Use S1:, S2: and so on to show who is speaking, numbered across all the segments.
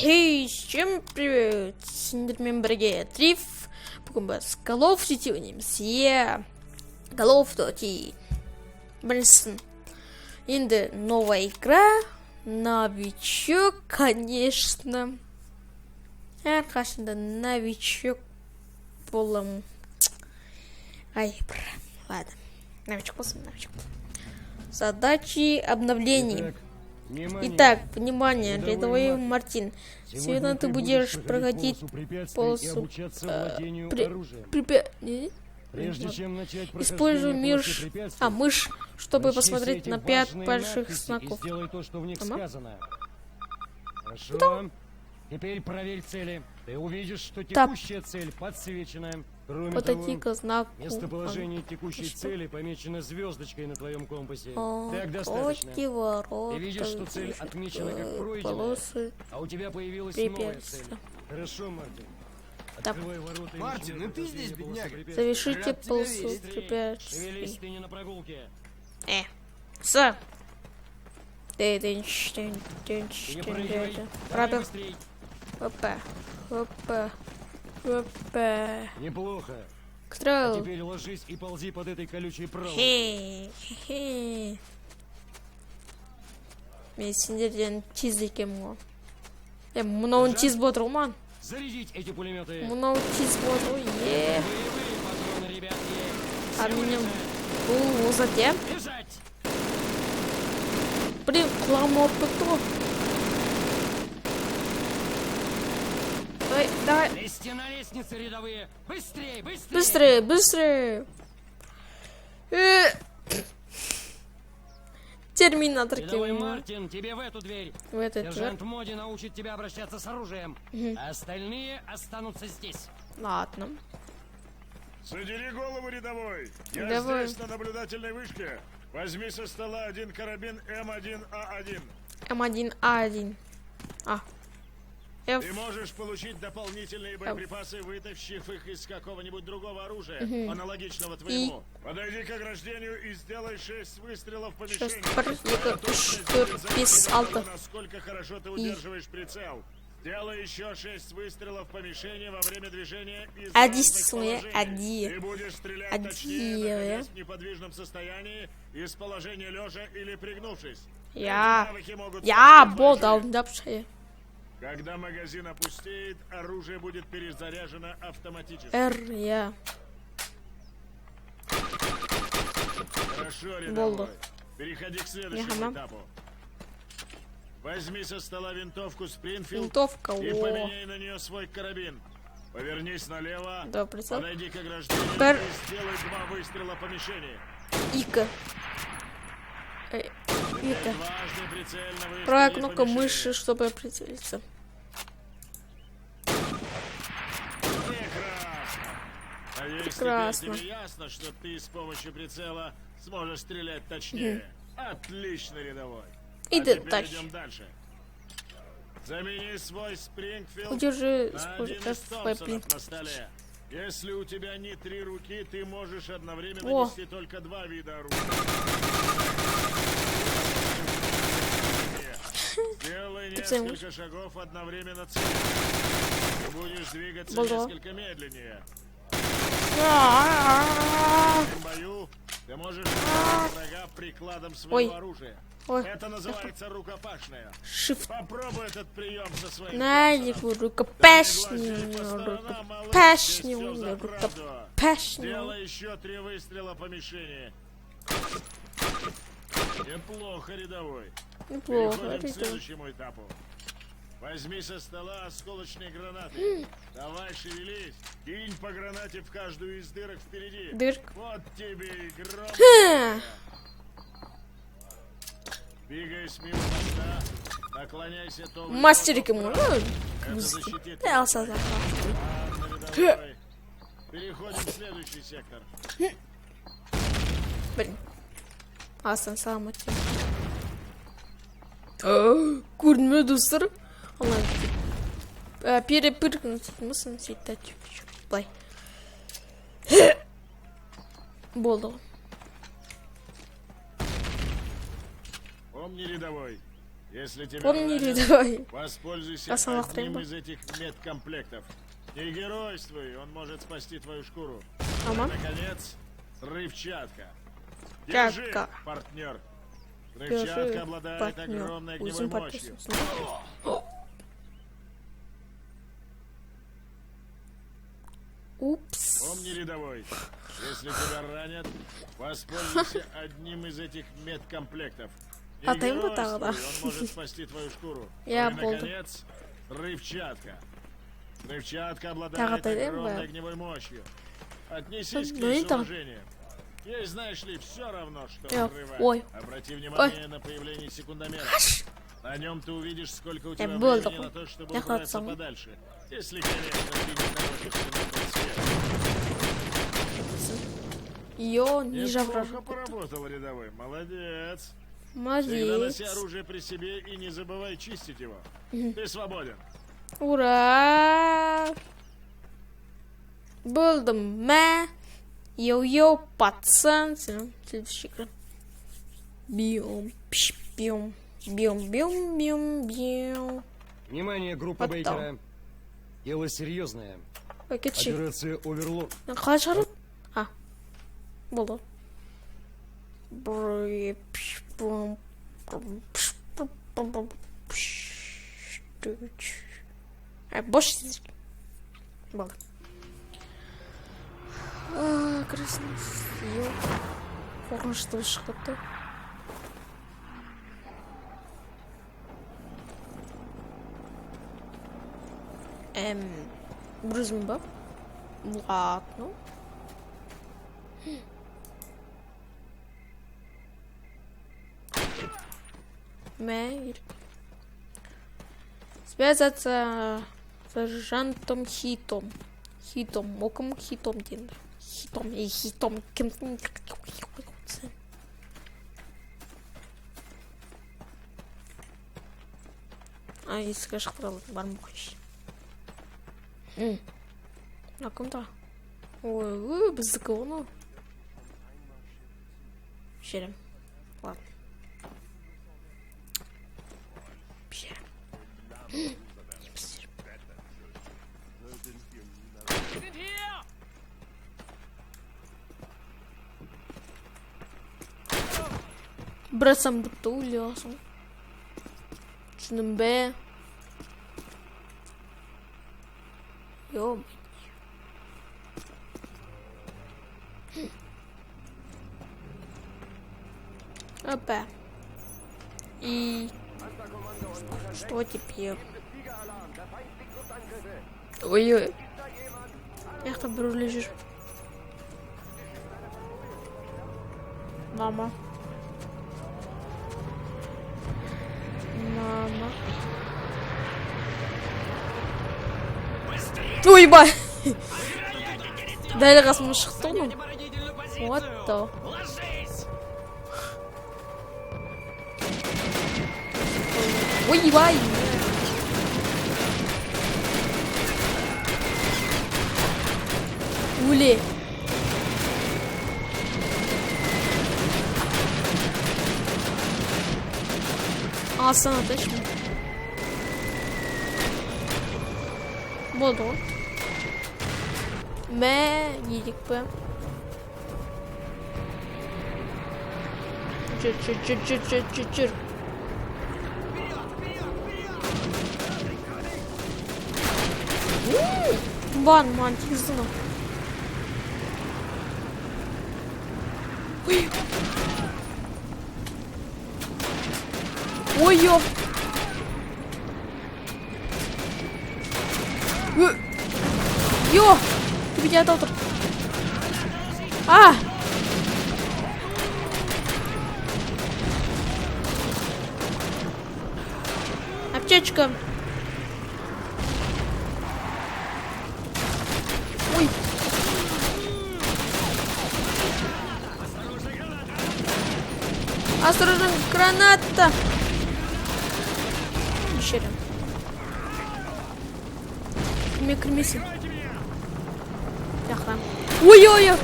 S1: Хей, всем привет! Сендермен бірге Триф. Бүгін біз Call of Duty ойнаймыз. Call of Duty. Білсін. Енді новая игра. Новичок, конечно. Әрқашында новичок болам. Ладно. Новичок болсын. Задачи обновлений. Итак, внимание, рядовой Мартин. Сегодня ты будешь проходить полосу
S2: Прежде чем начать
S1: используй мышь, чтобы посмотреть на 5 больших знаков.
S2: Сделай то, что в них сказано. Хорошо. Теперь проверь цели. Ты увидишь, что текущая цель подсвечена. Кроме того,
S1: знаку.
S2: местоположение текущей цели помечено звездочкой на твоем компасе. Так достаточно. Ты видишь, что цель отмечена как пройденная, а у тебя появилась новая цель. Хорошо, Мартин. Открывай ворота.
S3: Мартин, и ты здесь, бедняга?
S1: Завершите полосу препятствий.
S2: Шевелись, ты не на прогулке.
S1: Все. Пробел. Опа.
S2: Неплохо.
S1: Стрел.
S2: А теперь ложись и ползи под этой колючей проволокой.
S1: Мен сендерден тезек ем. Мынауын тез болдыр ма?
S2: Зарядить эти пулеметы.
S1: Мынау тез болдыр ғой.
S2: Боевые патроны, ребятки.
S1: А менің бұл озат,
S2: Бежать!
S1: Блин, құлағым ауырып кетті ғой. Давай.
S2: Лезьте на лестнице, рядовые. Быстрее!
S1: Быстрее. Терминатор
S2: Рядовой
S1: кем.
S2: Мартин, тебе в эту дверь.
S1: В этот
S2: Сержант Моди научит тебя обращаться с оружием. А остальные останутся здесь.
S1: Ладно.
S4: Задери голову, рядовой. Я
S1: Давай.
S4: здесь, на наблюдательной вышке. Возьми со стола один карабин М1А1.
S1: М1А1.
S4: Ты можешь получить дополнительные боеприпасы, вытащив их из какого-нибудь другого оружия, аналогичного твоему. Подойди к ограждению и сделай 6 выстрелов по мишени.
S1: 6,
S4: Насколько хорошо ты удерживаешь прицел. Сделай еще 6 выстрелов по мишени во время движения из разных положений. Ты будешь стрелять точнее, находясь в неподвижном состоянии, из положения лежа или пригнувшись. Когда магазин опустеет, оружие будет перезаряжено автоматически. Хорошо, рядовой. Переходи к следующему этапу. Возьми со стола винтовку Спрингфилд и поменяй на нее свой карабин. Повернись налево, подойди к ограждению и сделай 2 выстрела по мишени.
S1: Правая кнопка мыши, чтобы прицелиться.
S4: Прекрасно. Тебе ясно, что ты с помощью прицела сможешь стрелять точнее. Отлично, рядовой.
S1: Теперь
S4: идем дальше. Замени свой Спрингфилд
S1: Удержи
S4: на один из Томпсонов на столе. Если у тебя не 3 руки, ты можешь одновременно нести только 2 вида оружия. Сделай несколько шагов одновременно цель. Ты будешь двигаться несколько медленнее. В бою ты можешь убить врага прикладом своего оружия. Это называется рукопашная. Попробуй этот прием со своим
S1: рукопашный.
S4: Сделай еще 3 выстрела по мишени. Неплохо, рядовой. Переходим к следующему этапу. Возьми со стола осколочные гранаты. Давай, шевелись. Кинь по гранате в каждую из дырок впереди. Вот тебе и гром. Двигаясь мимо моста, наклоняйся то.
S1: Мастерик ему.
S4: Переходим в следующий сектор.
S1: Блин. Самый. Көрінме достар. Перепрыгнуть мысль сетать. Былай. Болды.
S4: Помни, рядовой, Если тебя
S1: Помнили,
S4: ранят,
S1: давай.
S4: воспользуйся
S1: Основных
S4: одним
S1: трендов.
S4: из этих медкомплектов. Не геройствуй, он может спасти твою шкуру.
S1: Ага.
S4: И, наконец, взрывчатка.
S1: Чатка.
S4: Держи, партнер.
S1: Держи,
S4: Взрывчатка обладает
S1: партнер.
S4: огромной огневой
S1: Узин
S4: мощью.
S1: подписывается. Упс.
S4: Помни, рядовой, если тебя ранят, воспользуйся одним из этих медкомплектов. Не
S1: Атайм
S4: геройствуй,
S1: тогда.
S4: он может спасти твою шкуру.
S1: Я
S4: И,
S1: буду.
S4: наконец, взрывчатка. Взрывчатка
S1: Так,
S4: обладает
S1: атайм,
S4: огромной
S1: да.
S4: огневой мощью. Отнесись к
S1: Ну
S4: ней
S1: и
S4: с
S1: там.
S4: уважением. Ей, знаешь ли, все равно, что
S1: Эх,
S4: взрывать.
S1: ой.
S4: Обрати внимание на появление секундомера. На нем ты увидишь, сколько у тебя
S1: был
S4: времени
S1: такой.
S4: на то, чтобы
S1: Я
S4: убраться
S1: хотел.
S4: подальше. Если, конечно, ты не торопишься на тот свет.
S1: Ее ниже
S4: Неплохо
S1: вражеского.
S4: поработал, рядовой. Молодец. Всегда
S1: Молодец.
S4: носи оружие при себе и не забывай чистить его. Ты свободен.
S1: Ура! Buldum me. Йоу-йоу, пацан. Следующий экран. Бьем, пш, бьем, бьем, бьем, бьем, бьем.
S2: Внимание, группа
S1: Вот там.
S2: Бейкера. Дело серьезное.
S1: Пакетчик.
S2: Операция Оверлорд.
S1: Қалай шығарады? А, болды. Бры, пш, бум, бум, пш, бум, бум, бум, пш, тыч. Бош сіздер. Болды. Красный. Қорқынышты шықты. Брызм ба? Ладно. Мэйр. Связаться с сержантом Хитом. Хитом. Оком Хитом деймін. Хитом. Хитом. Кім? Есігі шықтыралым. Барым қойшы. На кім-то? Ой, біздікі оны. Жерім. Ладно. Жерім. Немістер. Брасам бұтты өлесің. Шының бә. Ё-моё. Опа. И что теперь? Ой-ой. Эх, там бру лежишь. Мама. Мама. Ой, ебать! Дәл қасыма шықты ғой. What the? Ой, ебай! Өле! Алсана точно. Болды ғой. Мә, едік пі. Жүр. Ман, тигізді. Ой-ё. Ё! Ты меня отдал. А! Аптечка. Ой. Осторожно, граната. Еще рядом. Кремися. Ага. Ой-ой-ой.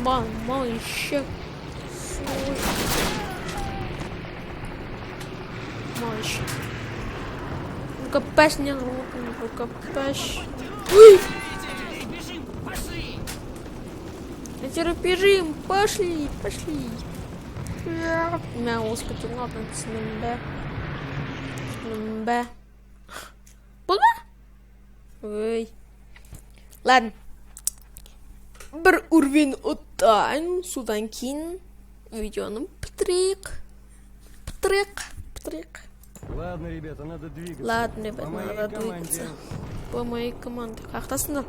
S1: Мал еще. Мал еще. Ну-ка, паш не руку, ну-ка, паш. Ой! Бежим, пошли. Меня господи, ладно, с Б. Болды ма? Ой. Ладно. Бір уровень оттайын, содан кейін видеоны бітірейік.
S2: Ладно, ребята, надо двигаться.
S1: Ладно, ребята, надо двигаться. По моей команде. Қақтасыңдар?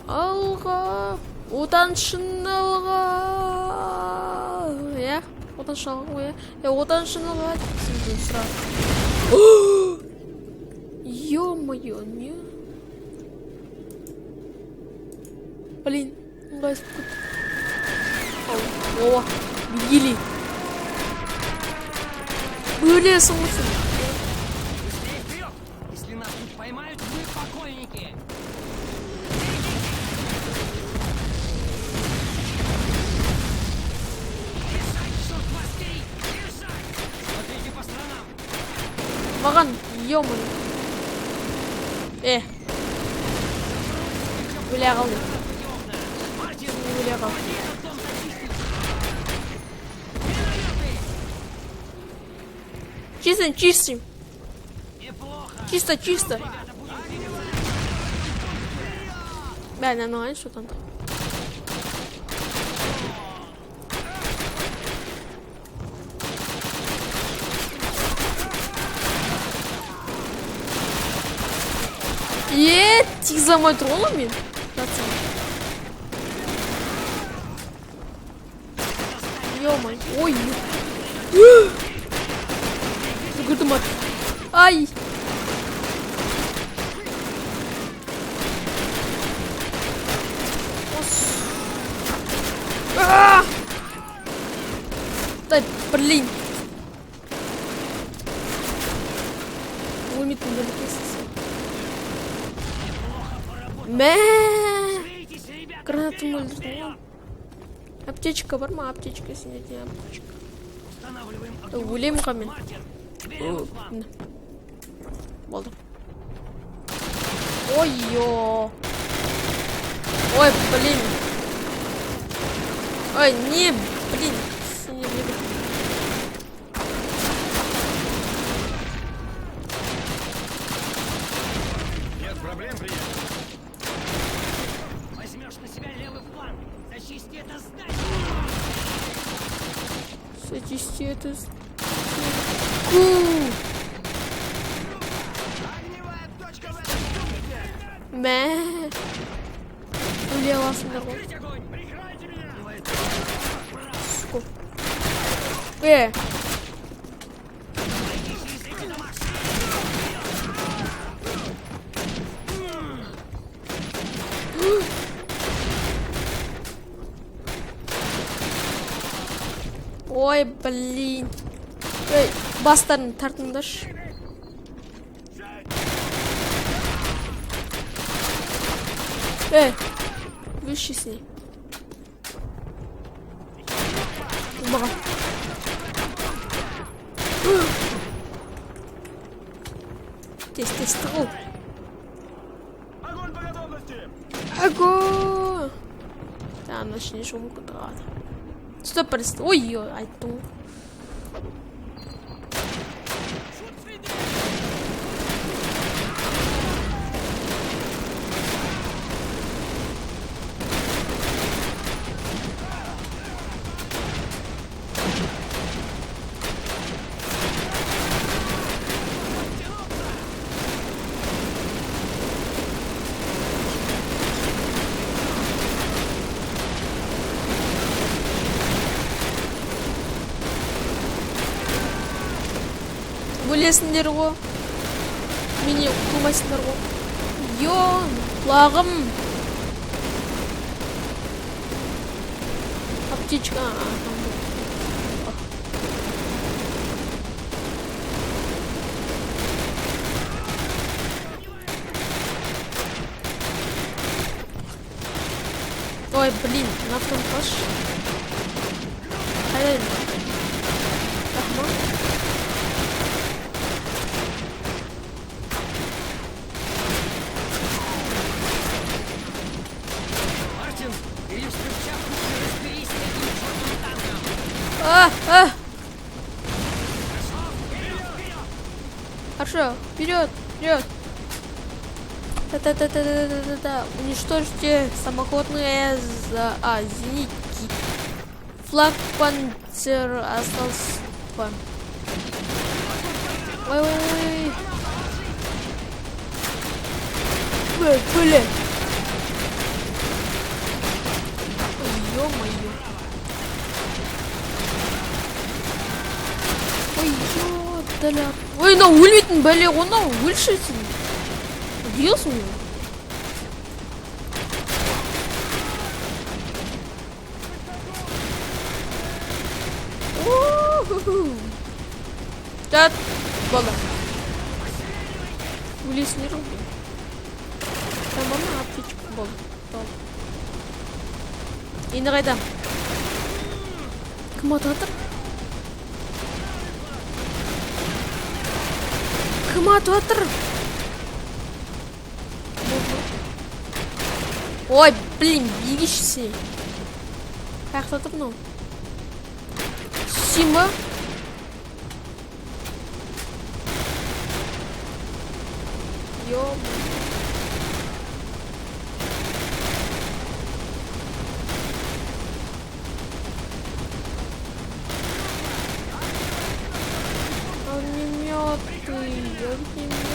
S1: Алға. Отаншын алға. Иә? Отаншын алға, иә? Отаншын алға. Сізден сұрақ. Ё-моё, не? Блин, ыңғайсып кетті. О, бігелей. Бөлесің мұсың.
S3: Если нас тут поймают, мы покойники. Смотрите по сторонам.
S1: Маған, ё-моё. Бөле қалды. Бөле қалды. Чистым. Чисто. Бля, нормально, что там? Тих за мой троллами? Ё-моё. Ой. Какой-то мат. Ай. Да, блин. Умит не допустить. Гранату мользу. Аптечка, барма, аптечка, синятая аптечка. Өлем қамен. Болды. Ой-ё. Ой, блин. Ой, не, блин.
S3: Нет проблем, приятель. Возьмешь на себя левый фланг. Зачисти это здание.
S1: Зачисти это здание.
S3: Огневая точка в этом пункте.
S1: Улеглась народ.
S3: Прикройте меня.
S1: Сука. Ой, блин. Бастарын тартыңдаршы. Вещи с ней. Мага. Здесь труп.
S3: Огонь по готовности.
S1: Огонь! Да, начни шум квадрат. Что происходит? Ой-ой, ай ту. Бөлесіңдер ғой. Мені ұтылмайсыңдар ғой. Лағым. Аптечка. Ой, блин, нафтан қаш. Қайдайын? Рахман.
S3: Мартин, или в перчатках разберись с этим чертовым танком.
S1: Хорошо, вперед, вперед. Та-та-та-та-та-та-та. Уничтожьте самоходные зенитки. Флаг Пантер остался. Ой-ой-ой. Блин. Ё-моё. Ой, на өлмейтін бәле, оны өлшесін. Диyorsun ya. Чат. Болды. Өлесін не жоқ. Тамам, аптечка болды. Енді қайда? Кім атып жатыр? Кім атып жатыр? Ой, блин, бегишься. Как кто-то пнул? Сима. Ё.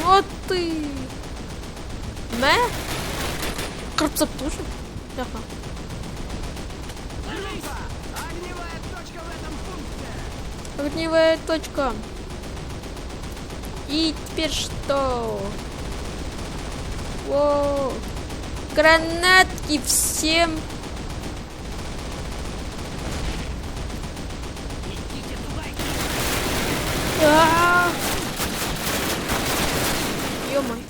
S1: Огнеметы. Мэ? Кырпсып тоже? Ага.
S3: Огневая точка в этом пункте.
S1: Огневая точка. И теперь что? Воу. Гранатки всем.
S3: Идите туда.
S1: Ё-моё.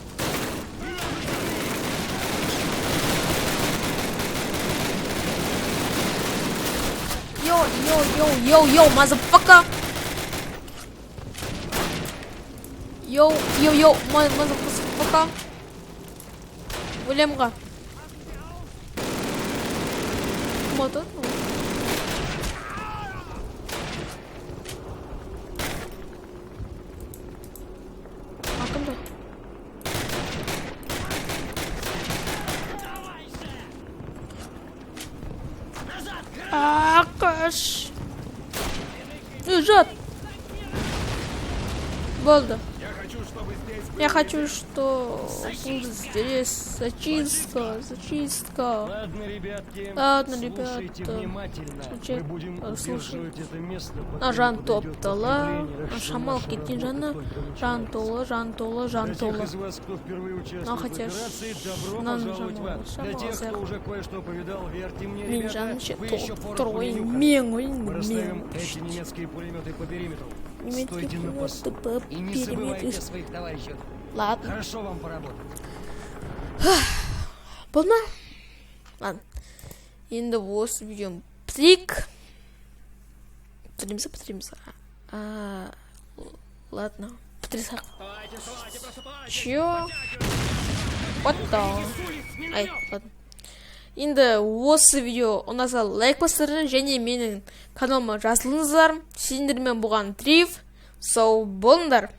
S1: Йоу, мазафака. Йоу, мазафака. Өлемға. Мотор. Акымда. Акаш. Лежат. Болды. Я хочу, что здесь зачистка.
S2: Ладно, ребятки. Слушайте внимательно. Мы будем удерживать это место.
S1: Жан топтала. Шамал кеткен жаны. Жан толы.
S2: Для тех из вас, кто впервые участвует в операции, добро пожаловать в ад. Для тех, кто уже кое-что повидал, верьте мне, ребята, вы еще пороху не нюхали. Мы расставим эти немецкие пулеметы по периметру. Стойте на посту и не забывайте о своих товарищах.
S1: Ладно.
S2: Хорошо вам поработать.
S1: Болды ма? Ладно. Енді осы видеоны бітіреміз. Ладно. Бітірсақ. Чё? What the? Ай, ладно. Енді осы видео ұнаса лайк басыңыздар және менің каналыма жазылыңыздар. Сендермен болған Трив. Сау болыңдар.